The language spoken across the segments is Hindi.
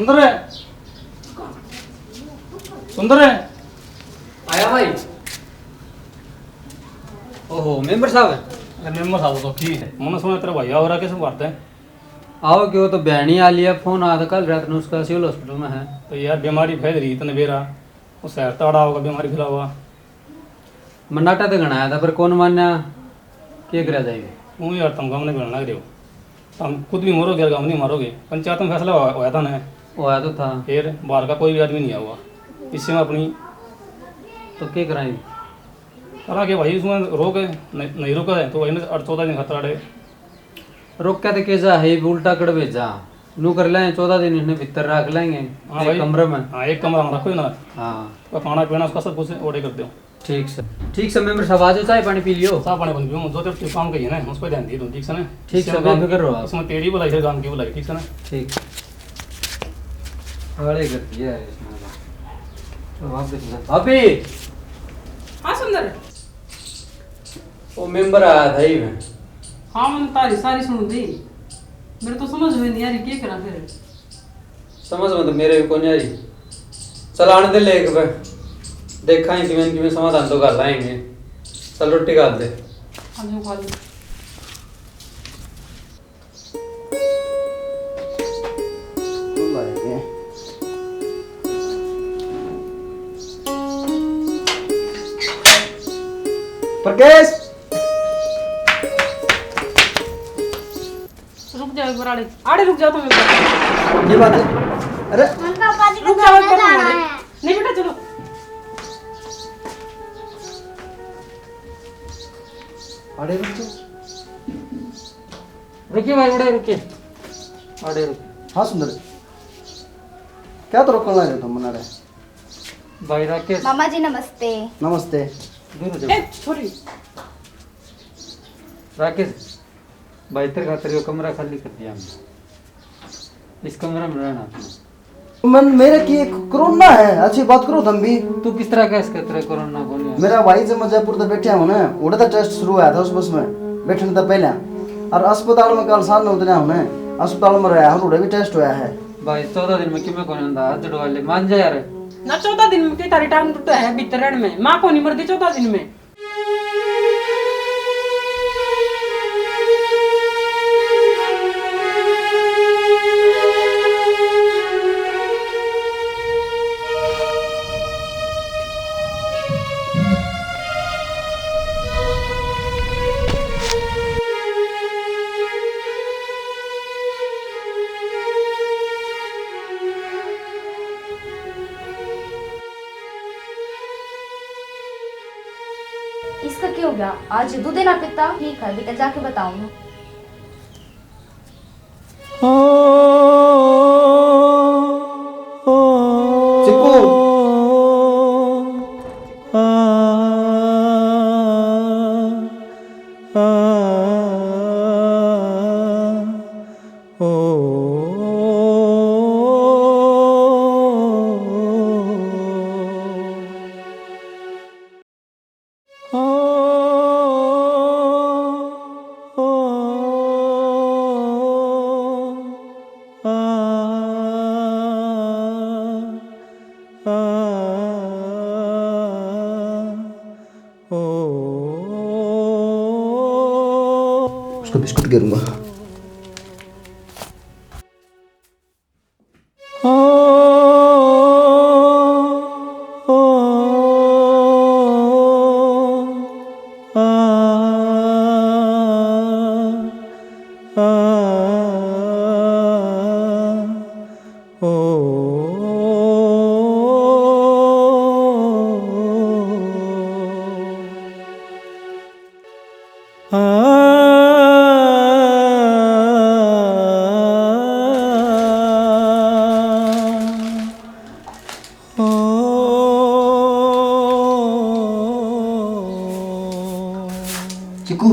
सुंदर है, सुंदर है। आया भाई। ओहो मेंबर साहब। अरे मेम्बर साहब तो ठीक है, मैंने सुना तेरा भैया हो रहा कैसे बात है। आओ क्यों तो बहनी आ लिया फोन आया था कल रात में उसका सिविल हॉस्पिटल में है। तो यार बीमारी फैल रही इतने बेरा, वो शहर ताड़ा होगा बीमारी फैला हुआ। मनाटा तो गणाया था पर कौन मान्या क्या करा जाएगी। क्यों यार तुम गाँव में बनना लग रहे हो, तुम खुद भी मरोगे और गाँव नहीं मारोगे। पंचायत में फैसला होया था ना, वो आया तो था फिर बाहर का कोई भी आदमी नहीं आया हुआ। इससे मैं अपनी तो क्या कराएंगे। करा के भाई उसमें रोक है, नहीं रोका है तो वही 14 दिन खतरा रहे। रोक क्या तो कैसा है उल्टा कर भेजा नू कर लें 14 दिन इन्हें भीतर रख लेंगे हाँ एक भाई, कमरे में। हाँ एक कमरा में रखो ना, हाँ तो खाना पीना उसका सब कुछ ऑर्डर कर दो। ठीक से मेंबर साहब आ जाओ चाय पानी पी लियो। साफ पानी बन गया जो तेरे काम कही है ना उस पर ध्यान दिए तुम, ठीक से ना। ठीक से काम कर रहे हो आप। इसमें तेरी बुलाई है काम की बुलाई, ठीक से ना। ठीक अरे कर दिया है इसमें तो आप देखना अभी। हाँ सुंदर। वो मेंबर आया था ही मैं। हाँ मैंने तारी सारी सुन दी, मेरे तो समझ में नहीं आ रही क्या करा फिर। समझ में तो मेरे भी कौन आ रही। चल आने दे ले एक बार देखा ही कि मैं समाधान तो कर लाएंगे। चल रोटी खा दे। हाँ जी खा ली। प्रकेश रुक जाओ एक बार आड़े आड़े रुक जाओ तुम एक बार। ये बात है। अरे रुक जाओ एक बार तुम आड़े। नहीं बेटा चलो। अरे रुक जा। रुकिए भाई बड़े रुकिए अरे रुकिए। हाँ सुंदर, क्या तो रोकने लगे तुम मना रहे। भाई राकेश मामा जी नमस्ते। नमस्ते। दूर हो ए जाओ। छोरी। राकेश भाई तेरे खातिर वो कमरा खाली कर दिया हमने। इस कमरे में रहना तुम। मन मेरे की एक कोरोना है, अच्छी बात करो तुम भी। तू किस तरह का इसका तेरा कोरोना कौन है। मेरा भाई जब मैं जयपुर तक बैठा हूँ ना, उड़े तो टेस्ट शुरू हुआ था उस बस में बैठने तो पहले, और अस्पताल में कल साल में उतरा हूँ ना, अस्पताल में रहा और उड़े भी टेस्ट हुआ है। भाई 14 दिन में क्यों कौन आंदा हाथ जड़वा ले मान जा यार। ना 14 दिन में की तारी टांग टूटा है भीतर में, माँ को नहीं मरती 14 दिन में। इसका क्या हो गया? आज दूध देना पिता? ठीक है बेटा जाके बताऊंगी। चिक्कू उसको बिस्कुट गिरूंगा। चिक्कू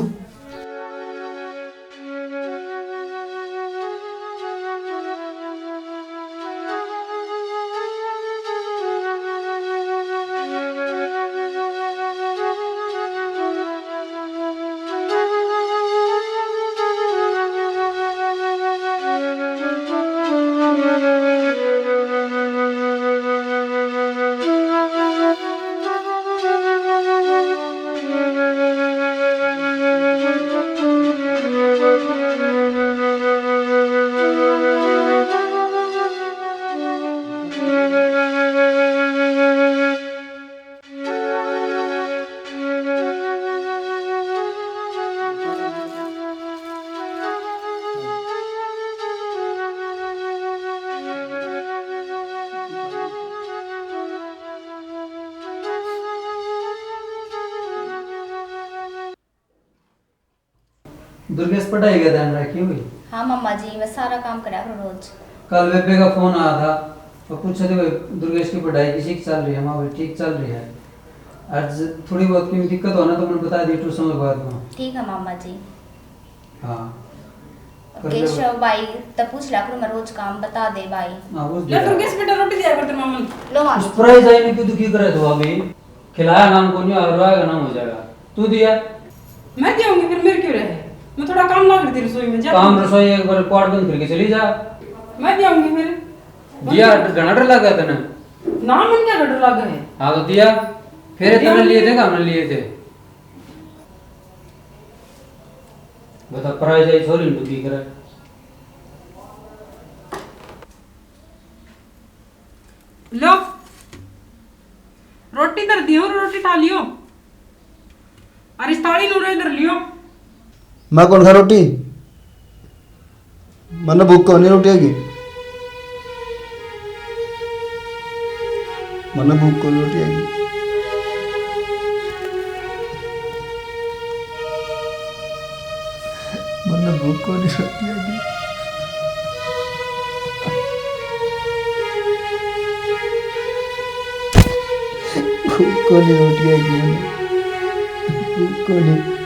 दुर्गेश पढ़ाई का ध्यान रखी हुई। हाँ मम्मा जी, मैं सारा काम करा करूँ रोज। कल बेबे का फोन आया था तो पूछे थे भाई दुर्गेश की पढ़ाई किसी की चल रही है। माँ भाई ठीक चल रही है। आज थोड़ी बहुत की दिक्कत हो ना तो मैंने बता दी ट्यूशन के बाद में। ठीक है मामा जी। हाँ केशव भाई तब पूछ लिया करो, मैं रोज काम बता दे भाई। हाँ बुझ ले गया। दुर्गेश बेटा रोटी दिया कर तेरे मामा ने। लो उस मामी। प्राइज आई नहीं क्यों दुखी करे तो अभी खिलाया नाम को नहीं हरवाएगा नाम हो जाएगा। तू दिया मैं दियाऊंगी फिर मेरे क्यों रहे? मैं थोड़ा काम ना करती रसोई में जा। काम रसोई एक बार क्वार्ट बंद करके चली जा। मैं दियाऊंगी फिर। दिया घना डर लगा तेने। ना मन क्या डर लगा है? हाँ तो दिया फिर तेने लिए थे काम लिए थे। बता प्राइज आई छोरी दुखी करे। लो रोटी इधर दियो, रोटी खा लियो। अरे इस थाली नूरे इधर लियो। मैं कौन खा रोटी? मन भूख को नहीं रोटी आएगी। मन भूख को रोटी आएगी। मन भूख को नहीं रोटी आएगी। भूख को नहीं रोटी आएगी। भूख को नहीं।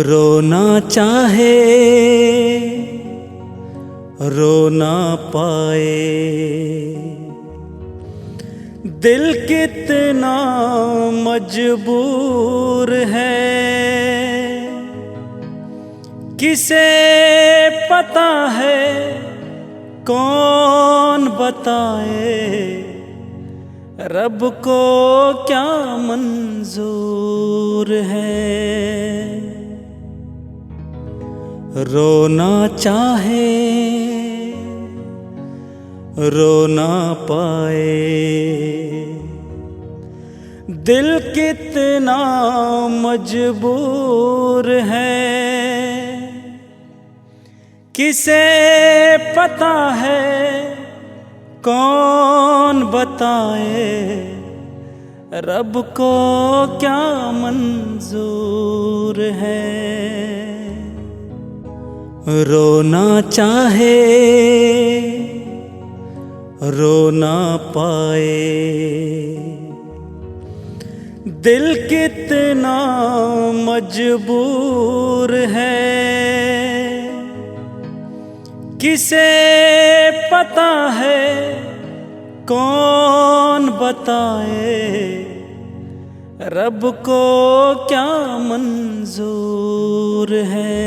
रोना चाहे रो ना पाए, दिल कितना मजबूर है, किसे पता है कौन बताए, रब को क्या मंजूर है। रोना चाहे रो ना पाए, दिल कितना मजबूर है, किसे पता है कौन बताए, रब को क्या मंजूर है। रोना चाहे रो ना पाए, दिल कितना मजबूर है, किसे पता है कौन बताए, रब को क्या मंजूर है।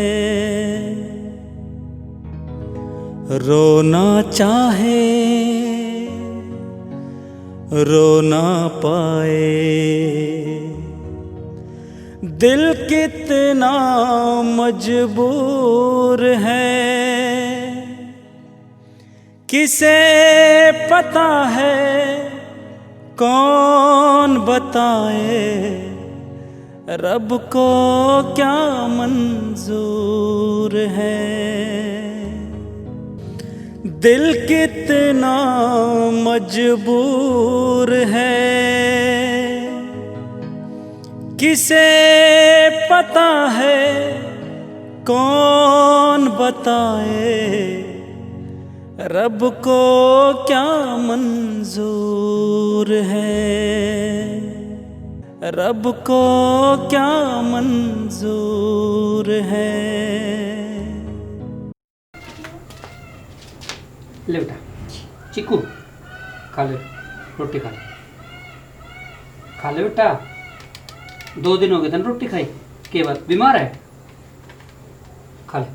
रोना चाहे रो ना पाए, दिल कितना मजबूर है, किसे पता है कौन बताए, रब को क्या मंजूर है। दिल कितना मजबूर है, किसे पता है कौन बताए, रब को क्या मंजूर है, रब को क्या मंजूर है। ले बेटा चिक्कू खा ले, रोटी खा ले, खा ले बेटा। 2 दिन हो गए तन रोटी खाई के बाद, बीमार है, खा ले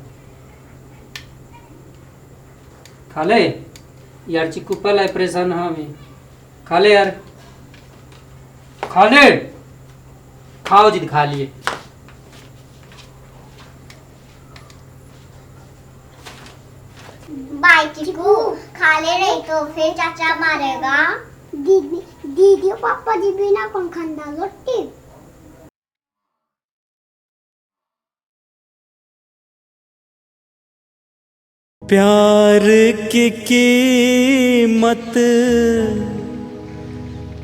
खा ले यार। चिक्कू पहला परेशान हाँ मैं, खा ले यार, खा ले, खाओ जिद खा लिए, बाई चिकू खा ले रही तो फिर चाचा मारेगा। दीदी दीदी और पापा जी बिना कौन खांदा रोटी। प्यार की कीमत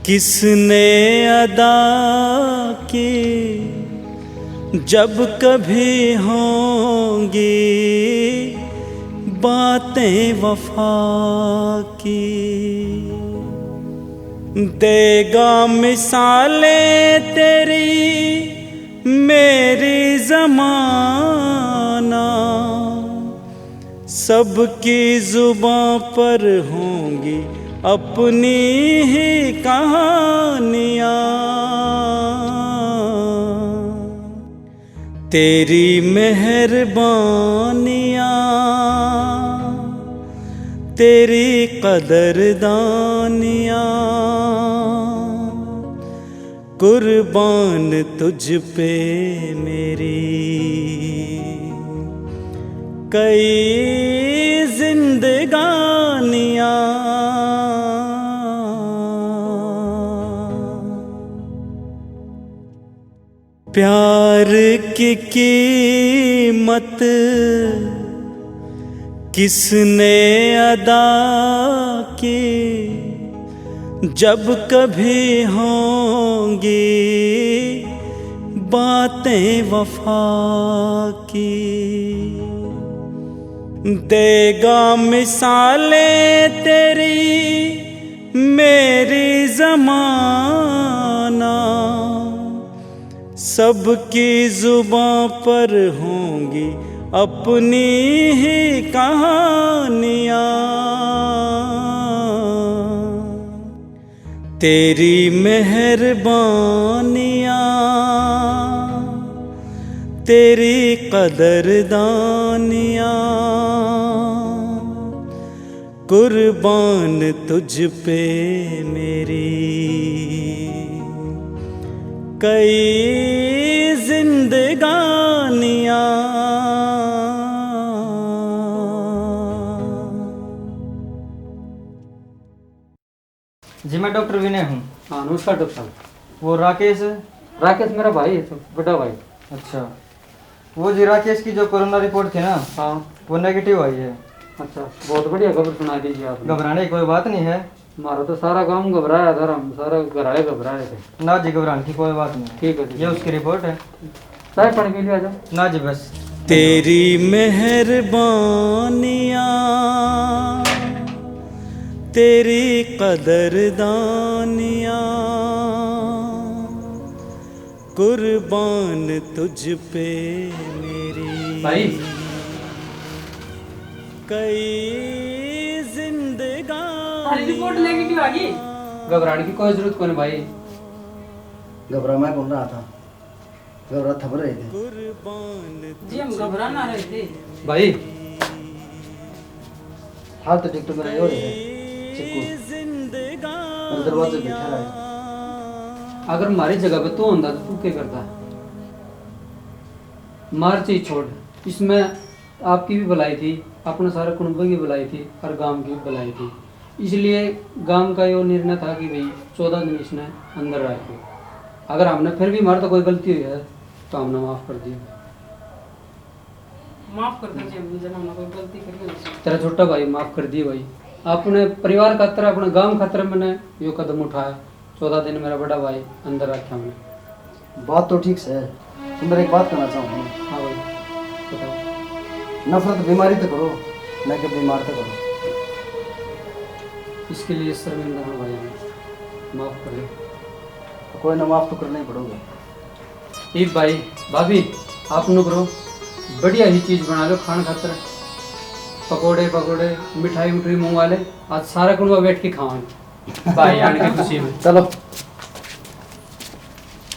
किसने अदा की, जब कभी होंगी बातें वफा की। देगा मिसालें तेरी मेरी ज़माना, सबकी जुबां पर होंगी अपनी ही कहानियाँ। तेरी मेहरबानियाँ, तेरी कदरदानियाँ, कुर्बान तुझ पे मेरी कई जिंदगानियाँ। प्यार की कीमत किसने अदा की, जब कभी होंगी बातें वफा की। देगा मिसालें तेरी मेरी ज़माना, सबकी जुबां पर होंगी अपनी ही कहानियाँ। तेरी मेहरबानियाँ, तेरी कदरदानियाँ, कुर्बान तुझ पे मेरी कई जिंदगानियाँ। जी मैं डॉक्टर विनय हूँ। हाँ नमस्कार डॉक्टर साहब। वो राकेश है? राकेश मेरा भाई है, तो बड़ा भाई। अच्छा, वो जी राकेश की जो कोरोना रिपोर्ट थी ना, हाँ वो नेगेटिव आई है। अच्छा, बहुत बढ़िया खबर सुना दीजिए आप। घबराने की कोई बात नहीं है। हमारा तो सारा काम घबराया था, हम सारा घराए घबराए थे। ना जी घबराने की कोई बात नहीं है। ठीक है ये उसकी रिपोर्ट है। चाय पानी के लिए आ जाओ। ना जी बस। तेरी मेहरबानियाँ, तेरी कदरदानियाँ, कुर्बान तुझ पे मेरी भाई कई सारी रिपोर्ट नेगेटिव आ गई। घबराने की कोई जरूरत कौन भाई। घबरा मैं कौन रहा था, घबरा थप रहे थे। जी हम घबरा ना रहे थे भाई। हाल तो टिकटॉक में रहे हो रहे चिक्कू मेरे दरवाजे बैठा है। अगर हमारी जगह पे तू होता तो तू क्या करता। मार चीज छोड़, इसमें आपकी भी भलाई थी, अपने सारे कुटुंब की भलाई थी और गांव की भी भलाई थी। इसलिए गांव का ये निर्णय था कि भाई 14 दिन इसने अंदर रखे। अगर हमने फिर भी हमारे तो कोई गलती हुई है तो हमने माफ़ कर दी। माफ कर दीजिए मुझे, हमने कोई गलती करी नहीं। तेरा छोटा भाई माफ़ कर दिए भाई। अपने परिवार खातर, अपने गांव खातर मैंने ये कदम उठाया। 14 दिन मेरा बड़ा भाई अंदर रखा हमने। बात तो ठीक से है। तुम मेरे एक बात करना चाहूँगा। हाँ भाई बताओ। नफरत बीमारी तो करो, न कि बीमार तो करो। इसके लिए शर्मिंदा हूँ भाई, हमें माफ़ कर दे। कोई ना, माफ तो करना ही पड़ोगे। एक भाई भाभी आप नु करो, बढ़िया ही चीज़ बना लो खान खातर। पकोड़े पकोड़े मिठाई उठाई मंगवा ले, आज सारा कुल बैठ के खाओ भाई आने की खुशी में। चलो।